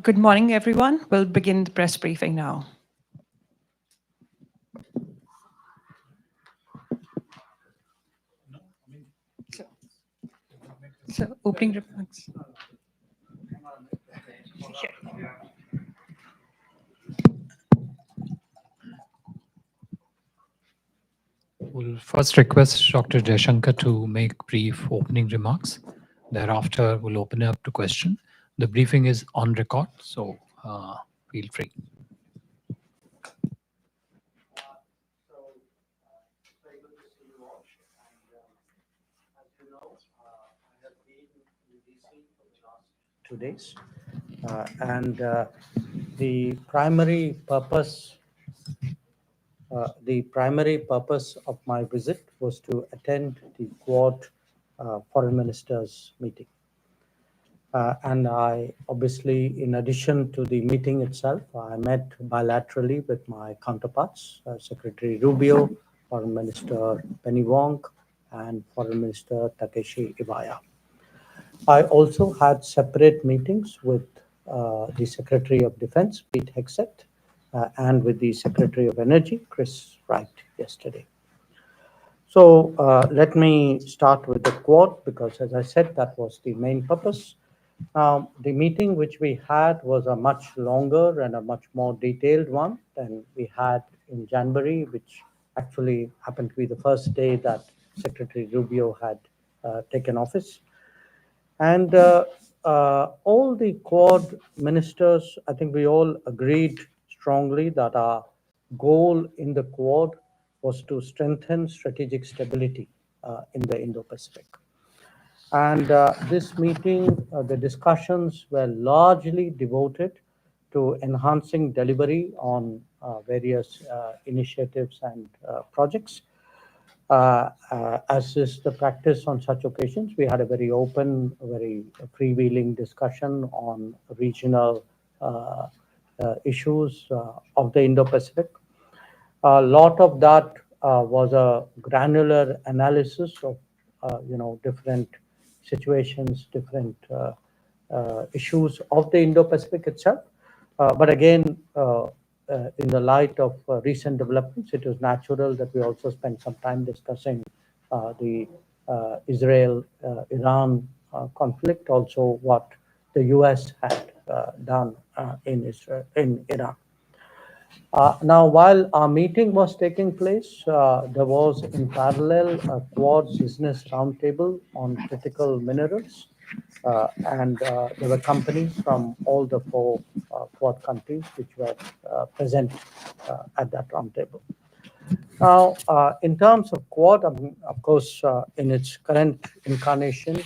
Good morning, everyone. We'll begin the press briefing now. So opening remarks. We'll first request Dr. Jaishankar to make brief opening remarks. Thereafter, we'll open it up to question. The briefing is on record, so feel free. Very good to see you all. As you know, I have been in DC for the last 2 days, and the primary purpose of my visit was to attend the Quad Foreign Ministers meeting. And I obviously, in addition to the meeting itself, I met bilaterally with my counterparts, Secretary Rubio, Foreign Minister Penny Wong, and Foreign Minister Takeshi Iwaya. I also had separate meetings with the Secretary of Defense, Pete Hegseth, and with the Secretary of Energy, Chris Wright, yesterday. So let me start with the Quad, because as I said, that was the main purpose. The meeting which we had was a much longer and a much more detailed one than we had in January, which actually happened to be the first day that Secretary Rubio had taken office. And all the Quad ministers, I think we all agreed strongly that our goal in the Quad was to strengthen strategic stability in the Indo-Pacific. And this meeting, the discussions were largely devoted to enhancing delivery on various initiatives and projects. As is the practice on such occasions, we had a very open, very freewheeling discussion on regional issues of the Indo-Pacific. A lot of that was a granular analysis of different situations, different issues of the Indo-Pacific itself. But again, in the light of recent developments, it was natural that we also spent some time discussing the Israel-Iran conflict, also what the US had done in Iran. Now, while our meeting was taking place, there was in parallel a Quad business roundtable on critical minerals, and there were companies from all the four Quad countries which were present at that roundtable. Now, in terms of Quad, of course, in its current incarnation,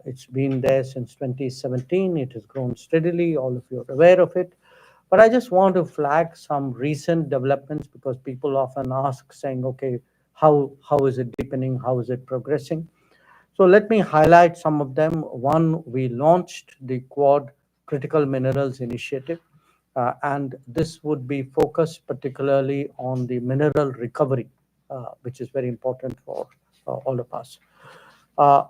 it's been there since 2017. It has grown steadily. All of you are aware of it. But I just want to flag some recent developments because people often ask, saying, okay, how is it deepening? How is it progressing? So let me highlight some of them. One, we launched the Quad Critical Minerals Initiative, and this would be focused particularly on the mineral recovery, which is very important for all of us.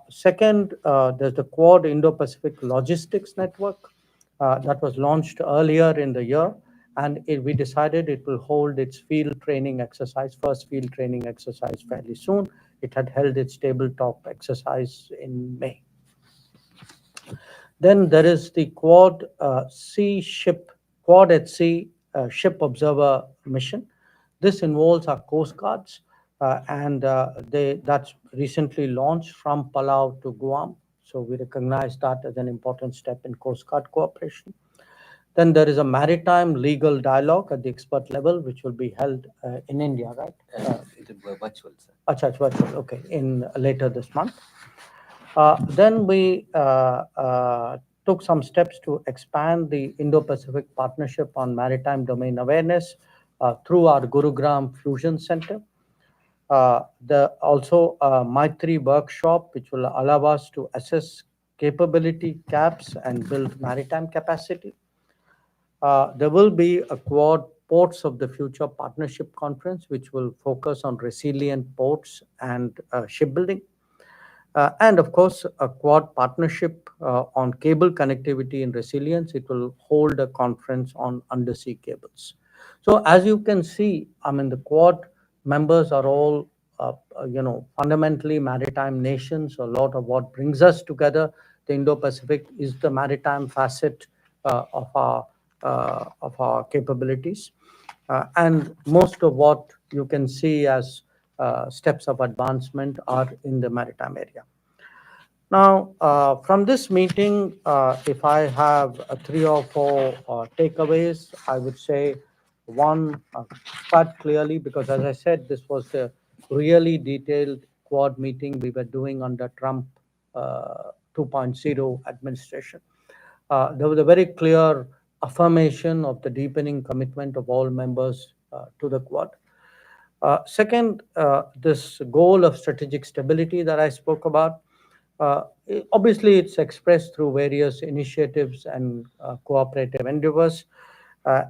Second, there's the Quad Indo-Pacific Logistics Network that was launched earlier in the year, and we decided it will hold its field training exercise, first field training exercise fairly soon. It had held its tabletop exercise in May. Then there is the Quad Quad at Sea Ship Observer Mission. This involves our Coast Guards, and that's recently launched from Palau to Guam. So we recognize that as an important step in Coast Guard cooperation. Then there is a maritime legal dialogue at the expert level, which will be held in India, right? It's virtual, sir. It's virtual, okay, in later this month. Then we took some steps to expand the Indo-Pacific Partnership on Maritime Domain Awareness through our Gurugram Fusion Center. Also Maitri workshop, which will allow us to assess capability gaps and build maritime capacity. There will be a Quad Ports of the Future Partnership Conference, which will focus on resilient ports and shipbuilding. And of course, a Quad partnership on cable connectivity and resilience. It will hold a conference on undersea cables. So as you can see, I mean, the Quad members are all, fundamentally maritime nations. A lot of what brings us together, the Indo-Pacific, is the maritime facet of our capabilities. And most of what you can see as steps of advancement are in the maritime area. Now, from this meeting, if I have three or four takeaways, I would say one, quite clearly, because as I said, this was the really detailed Quad meeting we were doing under Trump 2.0 administration. There was a very clear affirmation of the deepening commitment of all members to the Quad. Second, this goal of strategic stability that I spoke about, obviously it's expressed through various initiatives and cooperative endeavors.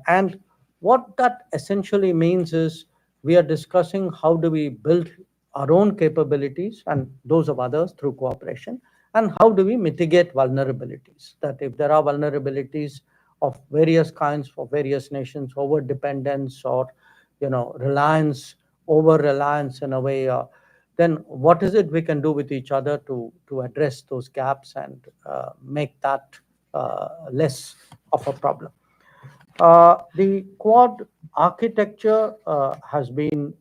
And what that essentially means is we are discussing how do we build our own capabilities and those of others through cooperation, and how do we mitigate vulnerabilities. That if there are vulnerabilities of various kinds for various nations, over dependence or reliance, over reliance in a way, then what is it we can do with each other to address those gaps and make that less of a problem. The Quad architecture has been,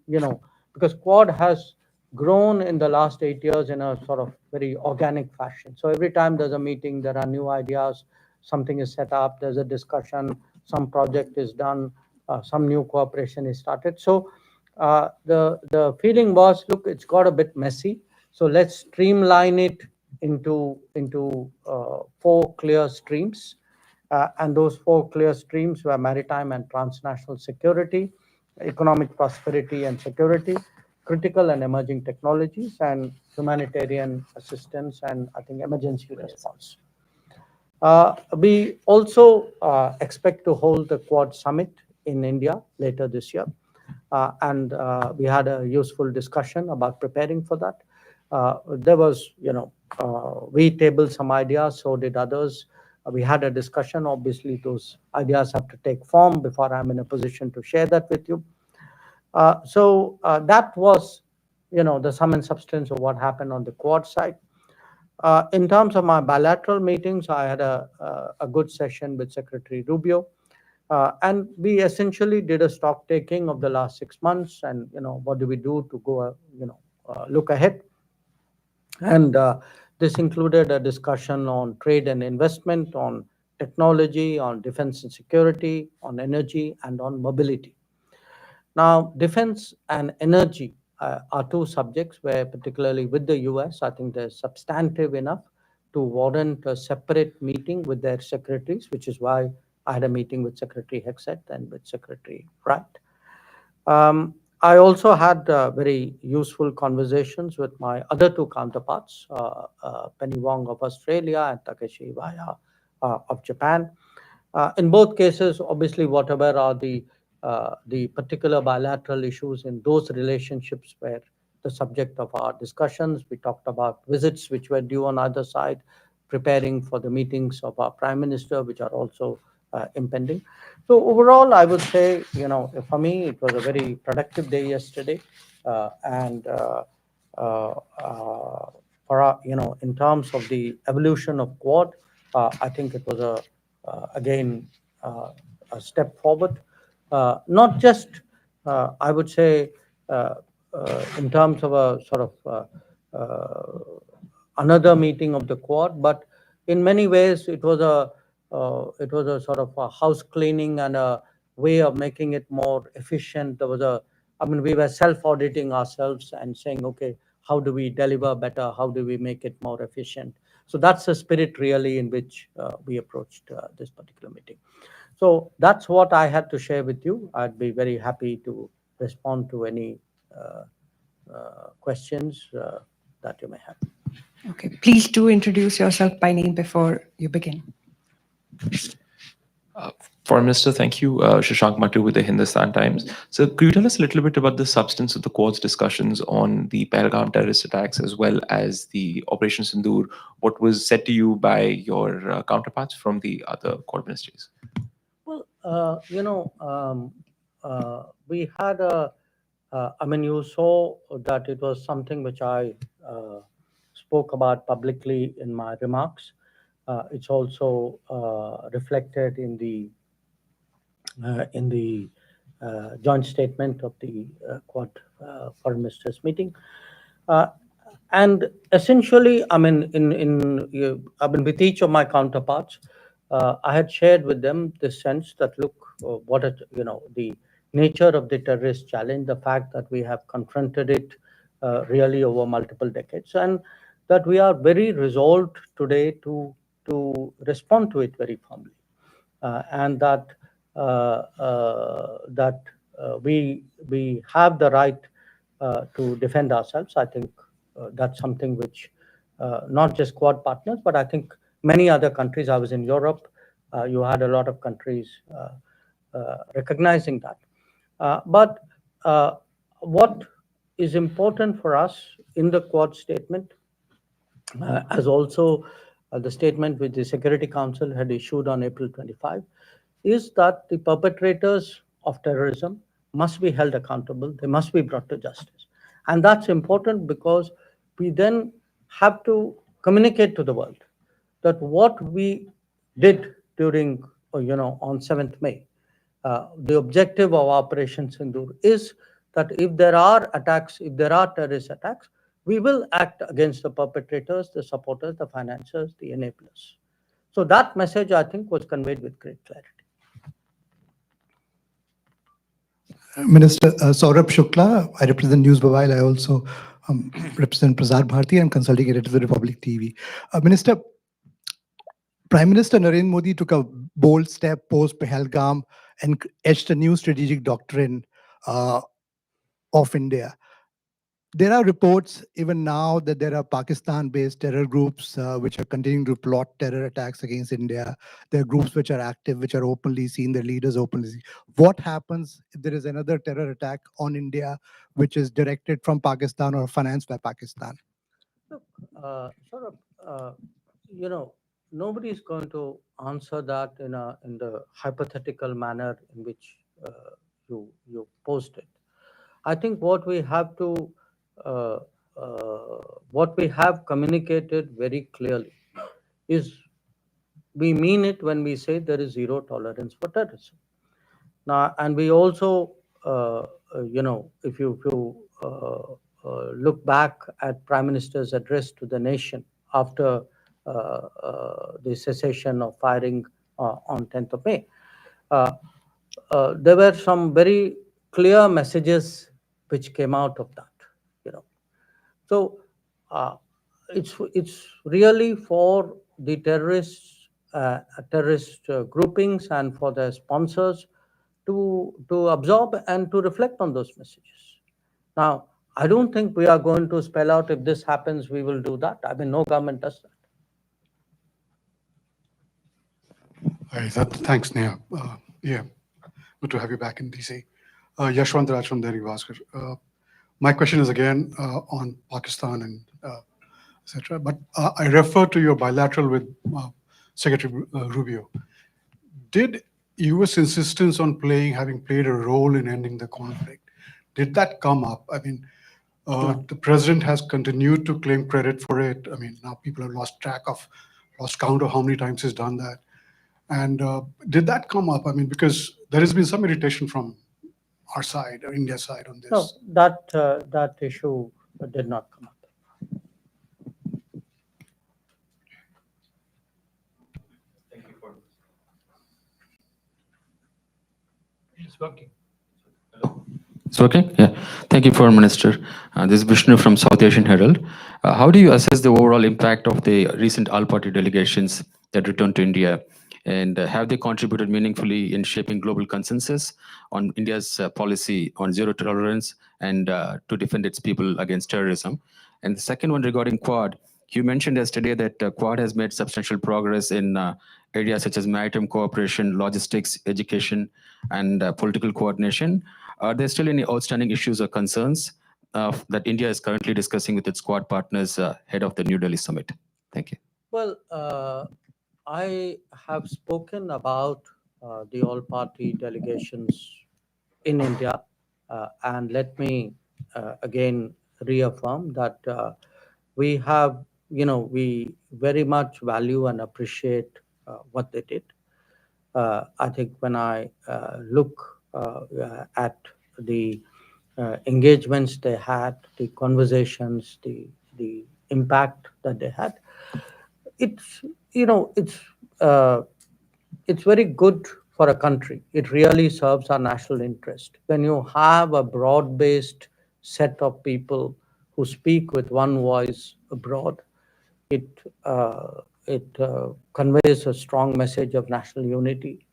because Quad has grown in the last 8 years in a sort of very organic fashion. So every time there's a meeting, there are new ideas, something is set up, there's a discussion, some project is done, some new cooperation is started. So the feeling was, look, it's got a bit messy, so let's streamline it into four clear streams. And those four clear streams were maritime and transnational security, economic prosperity and security, critical and emerging technologies, and humanitarian assistance, and I think emergency response. We also expect to hold the Quad Summit in India later this year. And we had a useful discussion about preparing for that. There was, we tabled some ideas, so did others. We had a discussion. Obviously, those ideas have to take form before I'm in a position to share that with you. So that was, the sum and substance of what happened on the Quad side. In terms of my bilateral meetings, I had a good session with Secretary Rubio. And we essentially did a stock taking of the last 6 months, and what do we do to go, look ahead. And this included a discussion on trade and investment, on technology, on defense and security, on energy, and on mobility. Now, defense and energy are two subjects where, particularly with the US, I think they're substantive enough to warrant a separate meeting with their secretaries, which is why I had a meeting with Secretary Hexet and with Secretary Wright. I also had very useful conversations with my other two counterparts, Penny Wong of Australia and Takeshi Iwaya of Japan. In both cases, obviously, whatever are the particular bilateral issues in those relationships were the subject of our discussions. We talked about visits which were due on either side, preparing for the meetings of our Prime Minister, which are also impending. So overall, I would say, for me, it was a very productive day yesterday, and for in terms of the evolution of Quad, I think it was again a step forward. Not just, I would say, in terms of a sort of another meeting of the Quad, but in many ways it was a sort of a house cleaning and a way of making it more efficient. We were self-auditing ourselves and saying, okay, how do we deliver better? How do we make it more efficient? So that's the spirit really in which we approached this particular meeting. So that's what I had to share with you. I'd be very happy to respond to any questions that you may have. Okay, please do introduce yourself by name before you begin. Foreign Minister, thank you. Shashank Matu with the Hindustan Times. So could you tell us a little bit about the substance of the Quad's discussions on the Pahalgam terrorist attacks as well as the Operation Sindoor? What was said to you by your counterparts from the other Quad ministries? Well, we had I mean, you saw that it was something which I spoke about publicly in my remarks. It's also reflected in the joint statement of the Quad Foreign Ministers meeting. And essentially, I mean, I mean, with each of my counterparts, I had shared with them the sense that look, the nature of the terrorist challenge, the fact that we have confronted it really over multiple decades, and that we are very resolved today to respond to it very firmly, and that we have the right to defend ourselves. I think that's something which not just Quad partners, but I think many other countries. I was in Europe. You had a lot of countries recognizing that. But what is important for us in the Quad statement, as also the statement which the Security Council had issued on April 25, is that the perpetrators of terrorism must be held accountable. They must be brought to justice. And that's important because we then have to communicate to the world that what we did during, on 7th May, the objective of Operation Sindoor is that if there are attacks, if there are terrorist attacks, we will act against the perpetrators, the supporters, the financiers, the enablers. So that message, I think, was conveyed with great clarity. Minister Saurabh Shukla, I represent News Mobile. I also represent Prasar Bharati and consulting editor of the Republic TV. Minister, Prime Minister Narendra Modi took a bold step post Pahalgam and etched a new strategic doctrine of India. There are reports even now that there are Pakistan-based terror groups which are continuing to plot terror attacks against India. There are groups which are active, which are openly seen, their leaders openly seen. What happens if there is another terror attack on India which is directed from Pakistan or financed by Pakistan? Look, nobody is going to answer that in the hypothetical manner in which you posed it. I think what we have communicated very clearly is we mean it when we say there is zero tolerance for terrorism. Now, and we also, if you look back at Prime Minister's address to the nation after the cessation of firing on 10th of May, there were some very clear messages which came out of that. So it's really for the terrorist groupings and for their sponsors to absorb and to reflect on those messages. Now, I don't think we are going to spell out if this happens, we will do that. I mean, no government does that. Thanks, Neha. Yeah, good to have you back in DC. Yashwant Raj from Dainik Bhaskar. My question is again on Pakistan and etc. But I refer to your bilateral with Secretary Rubio. Did U.S. insistence on having played a role in ending the conflict, did that come up? I mean, the president has continued to claim credit for it. I mean, now people have lost count of how many times he's done that. And did that come up? I mean, because there has been some irritation from our side, or India's side on this. No, that issue did not come up. Thank you for It's working. It's working? Yeah. Thank you, Foreign Minister. This is Vishnu from South Asian Herald. How do you assess the overall impact of the recent all-party delegations that returned to India? And have they contributed meaningfully in shaping global consensus on India's policy on zero tolerance and to defend its people against terrorism? And the second one regarding Quad, you mentioned yesterday that Quad has made substantial progress in areas such as maritime cooperation, logistics, education, and political coordination. Are there still any outstanding issues or concerns that India is currently discussing with its Quad partners ahead of the New Delhi summit? Thank you. Well, I have spoken about the all-party delegations in India, and let me again reaffirm that we have, we very much value and appreciate what they did. I think when I look at the engagements they had, the conversations, the impact that they had, it's you know it's very good for a country. It really serves our national interest when you have a broad-based set of people who speak with one voice abroad. It conveys a strong message of national unity.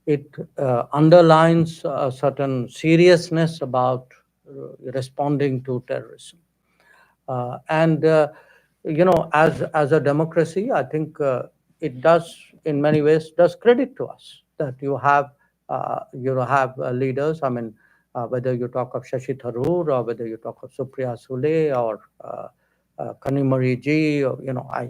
It underlines a certain seriousness about responding to terrorism. And as a democracy, I think it does, in many ways, does credit to us that you have leaders. I mean, whether you talk of Shashi Tharoor or whether you talk of Supriya Sule or Kanimari Ji, or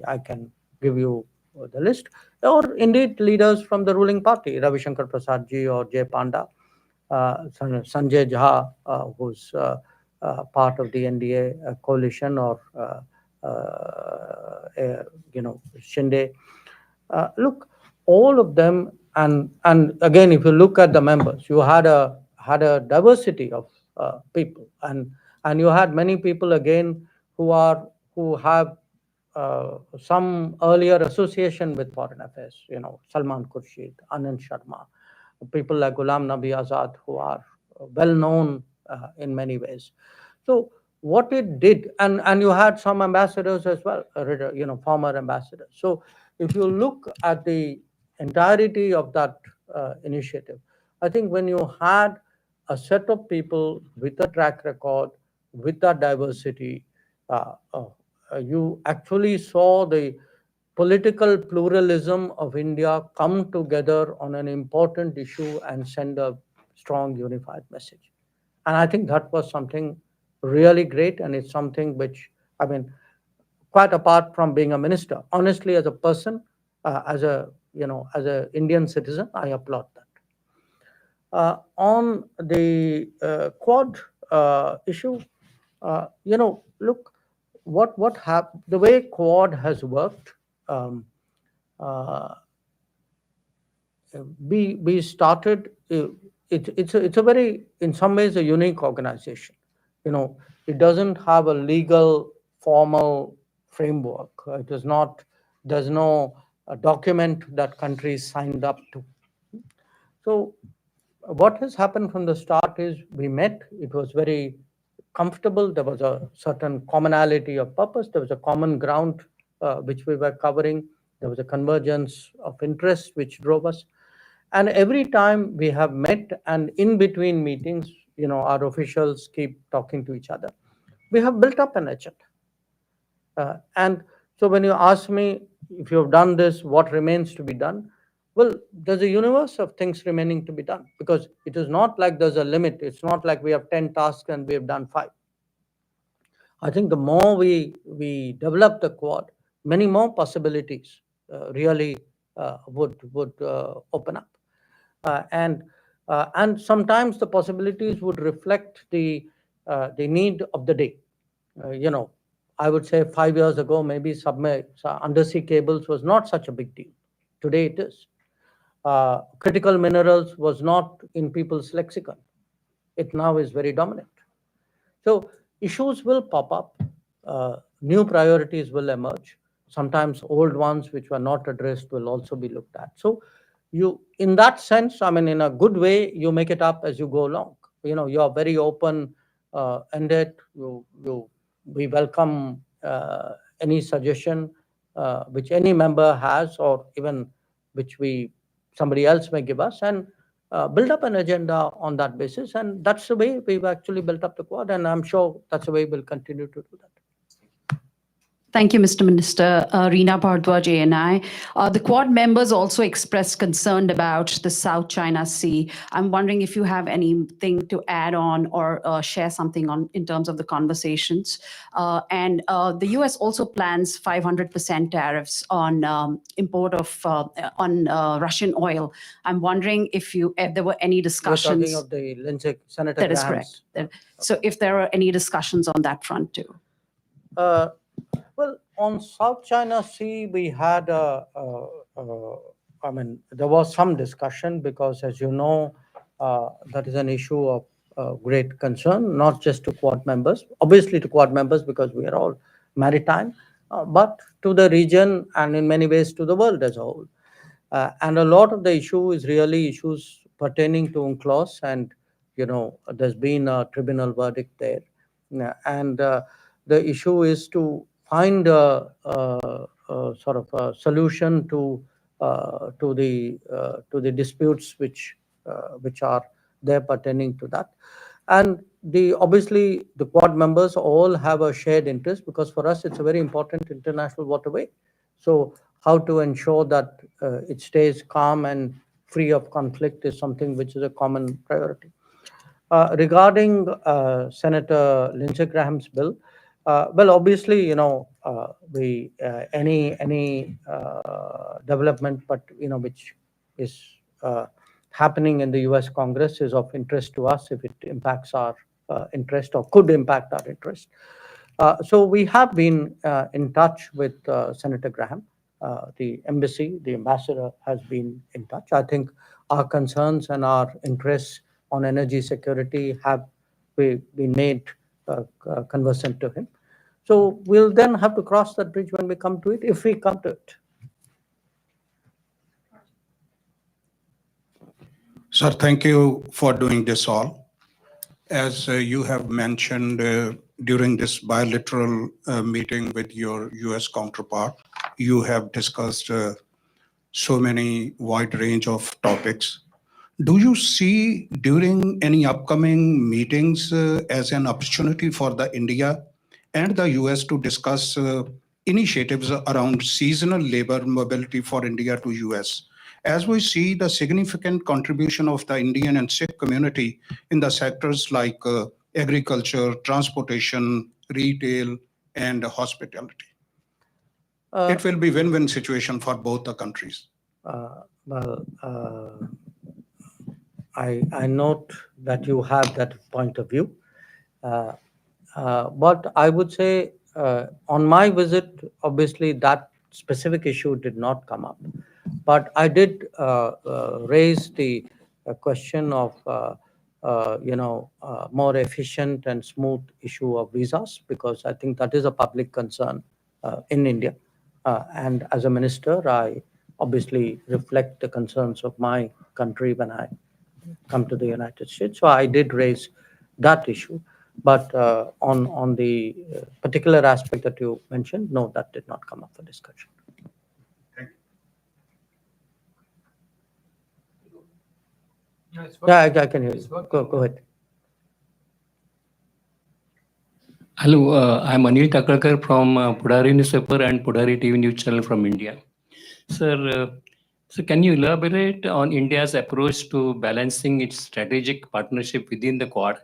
I can give you the list, or indeed leaders from the ruling party, Ravi Shankar Prasad Ji or Jay Panda, Sanjay Jha, who's part of the NDA coalition, or Shinde. Look, all of them, and again, if you look at the members, you had a diversity of people, and you had many people again who have some earlier association with foreign affairs. Salman Khurshid, Anand Sharma, people like Ghulam Nabi Azad, who are well known in many ways. So what it did, and you had some ambassadors as well, former ambassadors. So if you look at the entirety of that initiative, I think when you had a set of people with a track record, with that diversity, you actually saw the political pluralism of India come together on an important issue and send a strong unified message. And I think that was something really great, and it's something which, I mean, quite apart from being a minister, honestly, as a person, as a Indian citizen, I applaud that. On the Quad issue, look, the way Quad has worked. Um, uh, we started. It's a very, in some ways, a unique organization. It doesn't have a legal formal framework. It is not. There's no document that countries signed up to. So what has happened from the start is we met. It was very comfortable. There was a certain commonality of purpose. There was a common ground which we were covering. There was a convergence of interest which drove us. And every time we have met, and in between meetings, our officials keep talking to each other. We have built up an agenda. And so when you ask me if you have done this, what remains to be done? Well, there's a universe of things remaining to be done, because it is not like there's a limit. It's not like we have 10 tasks and we have done 5. I think the more we develop the Quad, many more possibilities really would open up. And sometimes the possibilities would reflect the need of the day. I would say 5 years ago, maybe undersea cables was not such a big deal. Today it is. Critical minerals was not in people's lexicon. It now is very dominant. So issues will pop up. New priorities will emerge. Sometimes old ones which were not addressed will also be looked at. So in that sense, I mean, in a good way, you make it up as you go along. You are very open ended. We welcome any suggestion which any member has, or even which somebody else may give us, and build up an agenda on that basis. And that's the way we've actually built up the Quad, and I'm sure that's the way we'll continue to do that. Thank you, Mr. Minister. Reena Bhardwaj, ANI. The Quad members also expressed concern about the South China Sea. I'm wondering if you have anything to add on or share something on in terms of the conversations. And the US also plans 500% tariffs on import of on Russian oil. I'm wondering if there were any You're discussions. talking of the Lindsey, Senator That is Graham's. correct. So if there are any discussions on that front too. Well, on South China Sea, we had I mean, there was some discussion because, as you know, that is an issue of great concern, not just to Quad members, obviously to Quad members because we are all maritime, but to the region and in many ways to the world as a whole. And a lot of the issue is really issues pertaining to UNCLOS, and there's been a tribunal verdict there. And the issue is to find a sort of a solution to the disputes which are there pertaining to that. And obviously the Quad members all have a shared interest because for us it's a very important international waterway. So how to ensure that it stays calm and free of conflict is something which is a common priority. Regarding Senator Lindsey Graham's bill, well, obviously, we any development, but which is happening in the U.S. Congress is of interest to us if it impacts our interest or could impact our interest. So we have been in touch with Senator Graham. The embassy, the ambassador has been in touch. I think our concerns and our interests on energy security have been made conversant to him. So we'll then have to cross that bridge when we come to it, if we come to it. Sir, thank you for doing this all. As you have mentioned during this bilateral meeting with your US counterpart, you have discussed so many wide range of topics. Do you see during any upcoming meetings as an opportunity for the India and the US to discuss initiatives around seasonal labor mobility for India to US? As we see the significant contribution of the Indian and Sikh community in the sectors like agriculture, transportation, retail, and hospitality. It will be win-win situation for both the countries. I note that you have that point of view. But I would say on my visit, obviously that specific issue did not come up. But I did raise the question of more efficient and smooth issue of visas, because I think that is a public concern in India. And as a minister, I obviously reflect the concerns of my country when I come to the United States. So I did raise that issue. But on the particular aspect that you mentioned, no, that did not come up for discussion. Yeah, I can hear you. Go ahead. Hello, I'm Anil Takalkar from Pudari newspaper and Pudari TV news channel from India. Sir, so can you elaborate on India's approach to balancing its strategic partnership within the Quad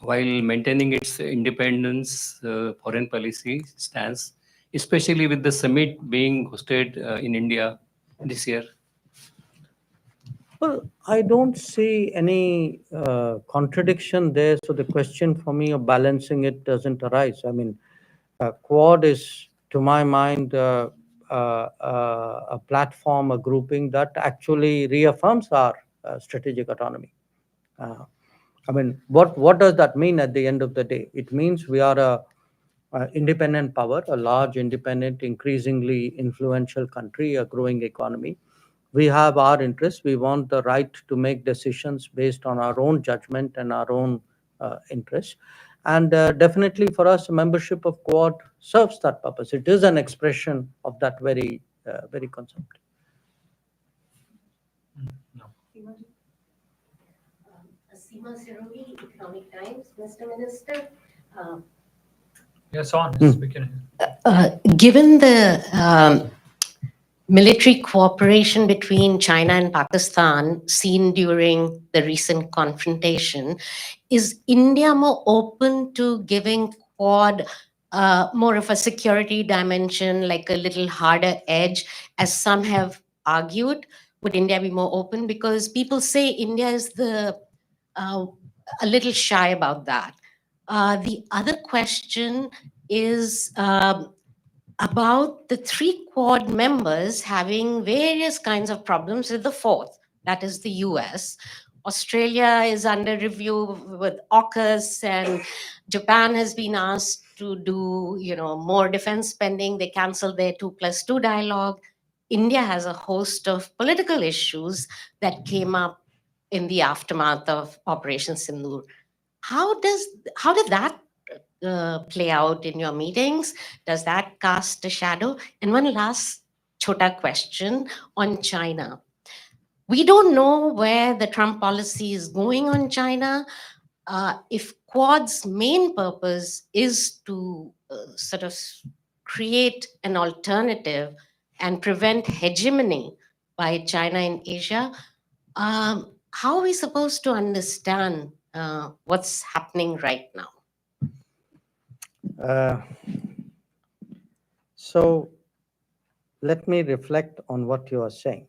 while maintaining its independence foreign policy stance, especially with the summit being hosted in India this year? Well, I don't see any contradiction there. So the question for me of balancing it doesn't arise. I mean, Quad is, to my mind, a platform, a grouping that actually reaffirms our strategic autonomy. I mean, what does that mean at the end of the day? It means we are a independent power, a large, independent, increasingly influential country, a growing economy. We have our interests. We want the right to make decisions based on our own judgment and our own interests. And definitely for us, membership of Quad serves that purpose. It is an expression of that very concept. Seema Siruri, Economic Times. Mr. Minister, Yes, on. We can. Given the military cooperation between China and Pakistan seen during the recent confrontation, is India more open to giving Quad more of a security dimension, like a little harder edge, as some have argued? Would India be more open? Because people say India is a little shy about that. The other question is about the three Quad members having various kinds of problems with the fourth, that is the US. Australia is under review with AUKUS, and Japan has been asked to do, more defense spending. They canceled their 2+2 dialogue. India has a host of political issues that came up in the aftermath of Operation Sindoor. How did that play out in your meetings? Does that cast a shadow? And one last chota question on China. We don't know where the Trump policy is going on China. If Quad's main purpose is to sort of create an alternative and prevent hegemony by China in Asia, how are we supposed to understand what's happening right now? So let me reflect on what you are saying.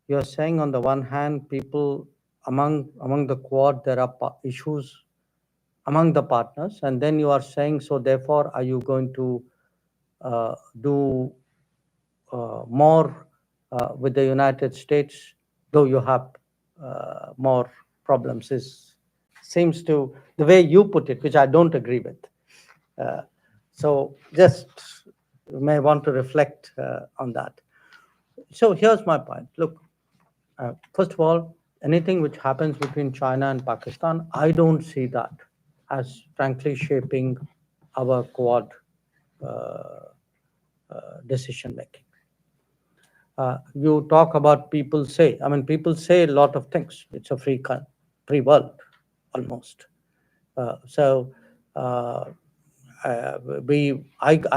You are saying on the one hand, people among the Quad, there are issues among the partners, and then you are saying, so therefore, are you going to do more with the United States, though you have more problems? Seems to, the way you put it, which I don't agree with. So just you may want to reflect on that. So here's my point. Look, first of all, anything which happens between China and Pakistan, I don't see that as frankly shaping our Quad decision making. You talk about people say, people say a lot of things. It's a free world, almost. I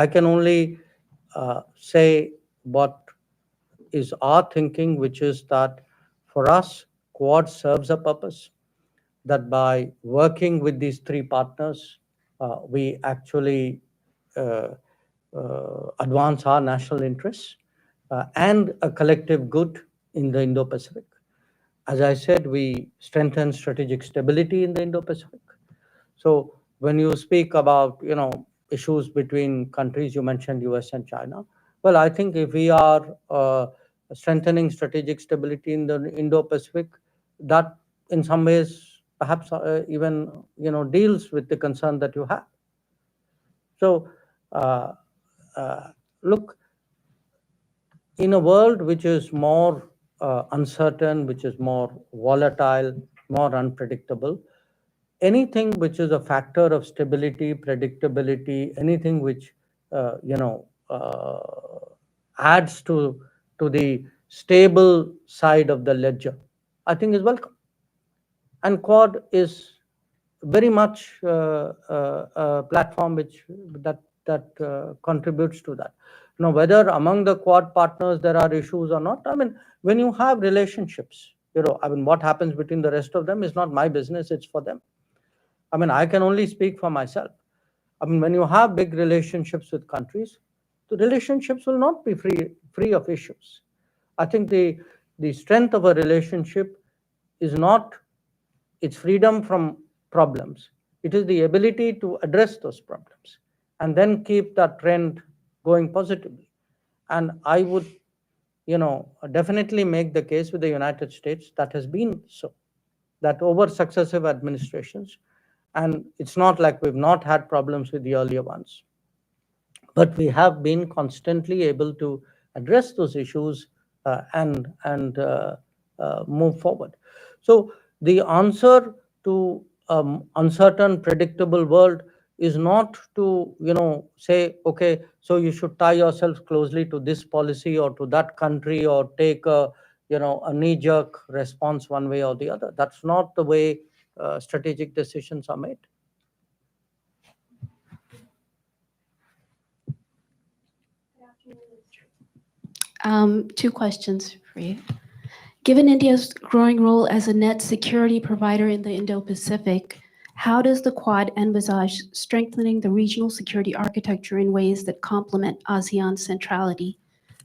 can only say what is our thinking, which is that for us, Quad serves a purpose, that by working with these three partners, we actually advance our national interests and a collective good in the Indo-Pacific. As I said, we strengthen strategic stability in the Indo-Pacific. So when you speak about, issues between countries, you mentioned US and China. Well, I think if we are strengthening strategic stability in the Indo-Pacific, that in some ways perhaps even, deals with the concern that you have. So look, in a world which is more uncertain, which is more volatile, more unpredictable, anything which is a factor of stability, predictability, anything which adds to the stable side of the ledger, I think is welcome. And Quad is very much a platform that contributes to that. Whether among the Quad partners there are issues or not, when you have relationships, what happens between the rest of them is not my business, it's for them. I can only speak for myself. When you have big relationships with countries, the relationships will not be free of issues. I think the strength of a relationship is not its freedom from problems. It is the ability to address those problems and then keep that trend going positively. And I would, definitely make the case with the United States that has been so, that over successive administrations, and it's not like we've not had problems with the earlier ones, but we have been constantly able to address those issues and move forward. So the answer to uncertain, predictable world is not to say, okay, so you should tie yourselves closely to this policy or to that country or take a knee-jerk response one way or the other. That's not the way strategic decisions are made. Two questions for you. Given India's growing role as a net security provider in the Indo-Pacific, how does the Quad envisage strengthening the regional security architecture in ways that complement ASEAN's centrality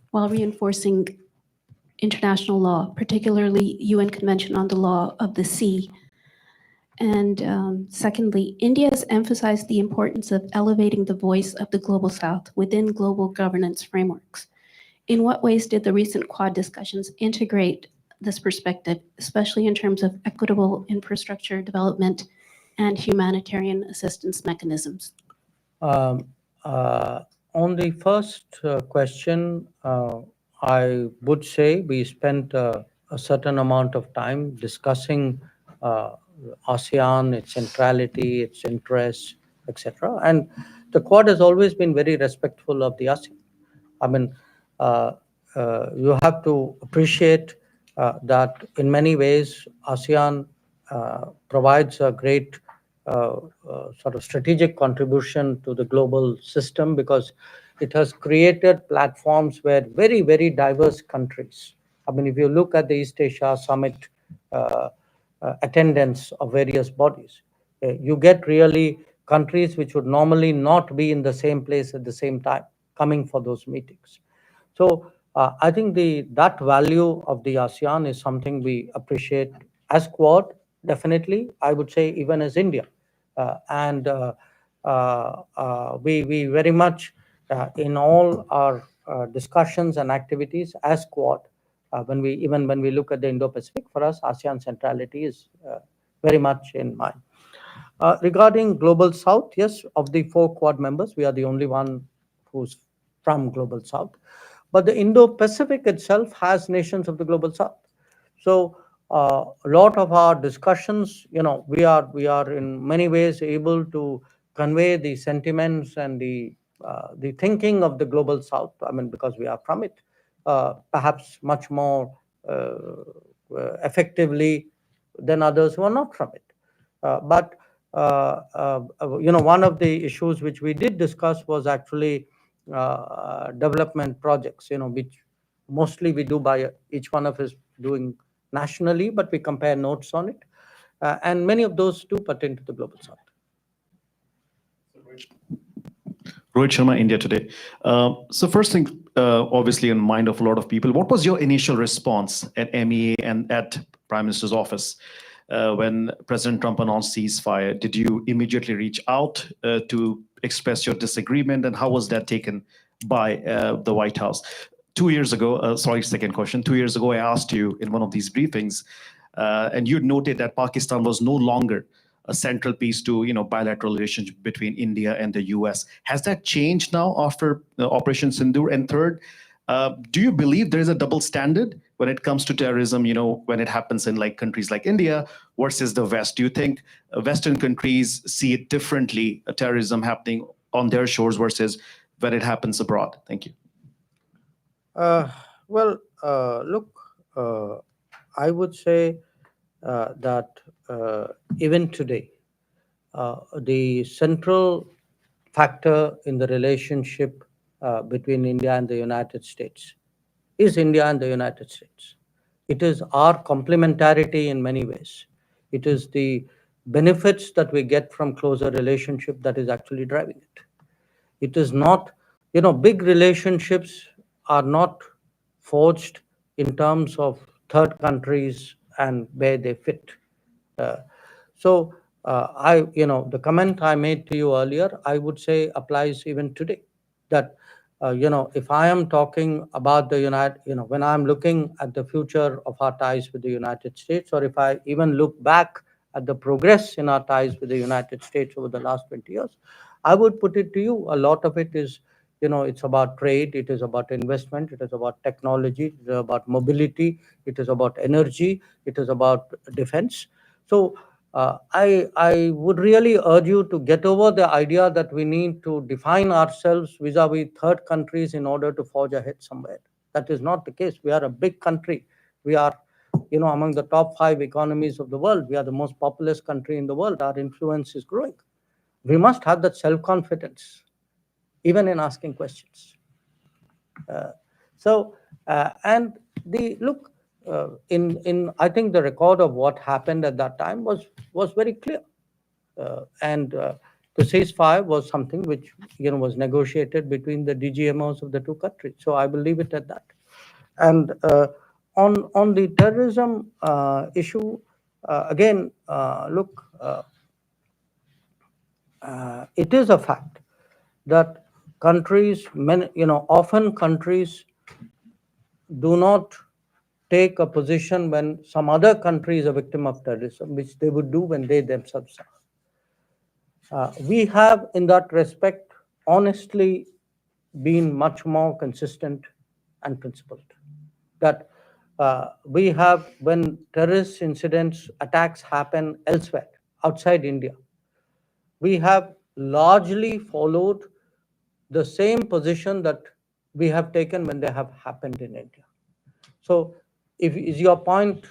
while reinforcing international law, particularly UN Convention on the Law of the Sea? And secondly, India has emphasized the importance of elevating the voice of the Global South within global governance frameworks. In what ways did the recent Quad discussions integrate this perspective, especially in terms of equitable infrastructure development and humanitarian assistance mechanisms? On the first question, I would say we spent a certain amount of time discussing ASEAN, its centrality, its interests, etc. And the Quad has always been very respectful of the ASEAN. I mean, you have to appreciate that in many ways, ASEAN provides a great sort of strategic contribution to the global system because it has created platforms where very, very diverse countries. I mean, if you look at the East Asia Summit attendance of various bodies, you get really countries which would normally not be in the same place at the same time coming for those meetings. So I think that value of the ASEAN is something we appreciate as Quad, definitely, I would say even as India. And we very much, in all our discussions and activities as Quad, when we look at the Indo-Pacific, for us, ASEAN centrality is very much in mind. Regarding Global South, yes, of the 4 Quad members, we are the only one who's from Global South. But the Indo-Pacific itself has nations of the Global South. So a lot of our discussions, we are in many ways able to convey the sentiments and the thinking of the Global South. I mean, because we are from it, perhaps much more effectively than others who are not from it. But one of the issues which we did discuss was actually development projects, which mostly we do by each one of us doing nationally, but we compare notes on it. And many of those do pertain to the Global South. Rohit Sharma, India Today. So first thing, obviously in mind of a lot of people, what was your initial response at MEA and at Prime Minister's office when President Trump announced ceasefire? Did you immediately reach out to express your disagreement, and how was that taken by the White House? 2 years ago, second question. 2 years ago, I asked you in one of these briefings, and you noted that Pakistan was no longer a central piece to bilateral relationship between India and the US. Has that changed now after Operation Sindoor? And third, do you believe there is a double standard when it comes to terrorism, when it happens in countries like India versus the West? Do you think Western countries see it differently, terrorism happening on their shores versus when it happens abroad? Thank you. Look, I would say that even today, the central factor in the relationship between India and the United States is India and the United States. It is our complementarity in many ways. It is the benefits that we get from closer relationship that is actually driving it. It is not, big relationships are not forged in terms of third countries and where they fit. So the comment I made to you earlier, I would say applies even today. That if I am talking about the when I'm looking at the future of our ties with the United States, or if I even look back at the progress in our ties with the United States over the last 20 years, I would put it to you, a lot of it is, it's about trade, it is about investment, it is about technology, it is about mobility, it is about energy, it is about defense. So I would really urge you to get over the idea that we need to define ourselves vis-a-vis third countries in order to forge ahead somewhere. That is not the case. We are a big country. We are, among the top 5 economies of the world. We are the most populous country in the world. Our influence is growing. We must have that self-confidence, even in asking questions. So And look, I think the record of what happened at that time was very clear. And the ceasefire was something which was negotiated between the DGMOs of the two countries. So I will leave it at that. And on the terrorism issue, again, look, it is a fact that countries, often countries do not take a position when some other country is a victim of terrorism, which they would do when they themselves are. We have, in that respect, honestly been much more consistent and principled. That we have, when terrorist incidents, attacks happen elsewhere, outside India, we have largely followed the same position that we have taken when they have happened in India. So, is your point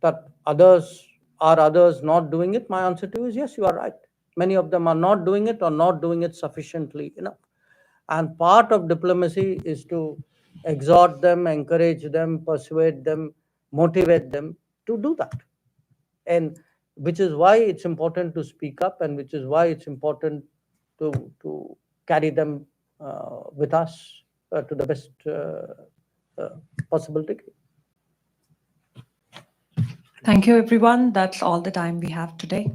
that others not doing it? My answer to you is yes, you are right. Many of them are not doing it or not doing it sufficiently enough. And part of diplomacy is to exhort them, encourage them, persuade them, motivate them to do that. And which is why it's important to speak up, and which is why it's important to carry them with us to the best possible degree. Thank you, everyone. That's all the time we have today.